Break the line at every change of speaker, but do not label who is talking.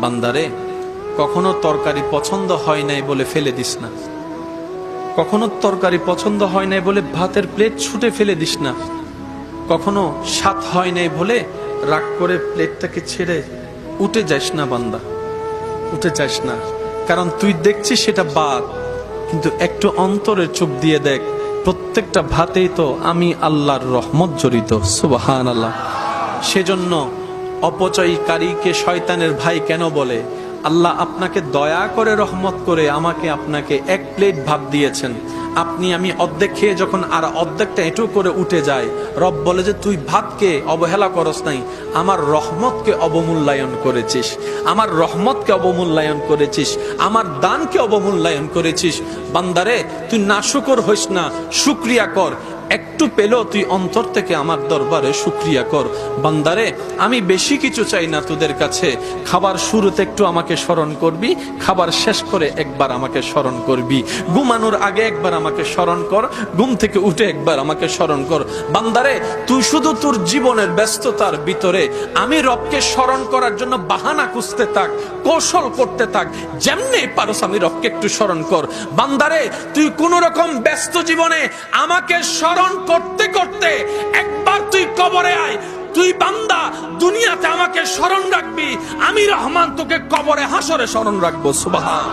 বান্দারে, কখনো তরকারি পছন্দ হয় নাই বলে ফেলে দিস না, কখনো তরকারি পছন্দ হয় নাই বলে ভাতের প্লেট ছুটে ফেলে দিস না, কখনো স্বাদ হয় নাই বলে রাগ করে প্লেটটাকে ছেড়ে উঠে যাস না বান্দা, উঠে যাস না। কারণ তুই দেখছিস সেটা ভাত, কিন্তু একটু অন্তরের চোখ দিয়ে দেখ, প্রত্যেকটা ভাতেই তো আমি আল্লাহর রহমত জড়িত। সুবহানাল্লাহ। সেজন্য অপচয়কারীকে শয়তানের ভাই কেন বলে? আল্লাহ আপনাকে দয়া করে রহমত করে আমাকে আপনাকে এক প্লেট ভাত দিয়েছেন, আপনি আমি অর্ধেক খেয়ে যখন আর অর্ধেকটা এঁটো করে উঠে যায়, রব বলে যে তুই ভাতকে অবহেলা করস নাই, আমার রহমতকে অবমূল্যায়ন করেছিস, আমার রহমতকে অবমূল্যায়ন করেছিস, আমার দানকে অবমূল্যায়ন করেছিস। বান্দারে, তুই নাশুকর হইস না, শুকরিয়া কর। একটু পেলেও তুই অন্তর থেকে আমার দরবারে শুকরিয়া কর। বান্দারে, আমি বেশি কিছু চাই না তোদের কাছে। খাবার শুরুতে একটু আমাকে স্মরণ করবি, খাবার শেষ করে একবার আমাকে স্মরণ করবি, ঘুমানোর আগে একবার আমাকে স্মরণ কর, ঘুম থেকে উঠে একবার আমাকে স্মরণ কর। বান্দারে, তুই শুধু তোর জীবনের ব্যস্ততার ভিতরে আমি রবকে স্মরণ করার জন্য বাহানা খুঁজতে থাক, কৌশল করতে থাক, যেমনি পারস আমি রবকে একটু স্মরণ কর। বান্দারে, তুই কোন রকম ব্যস্ত জীবনে আমাকে স্মরণ করতে করতে একবার তুই কবরে আয়। তুই বান্দা দুনিয়াতে আমাকে স্মরণ রাখবি, আমি রহমান তোকে কবরে হাসরে স্মরণ রাখবো। সুবহান।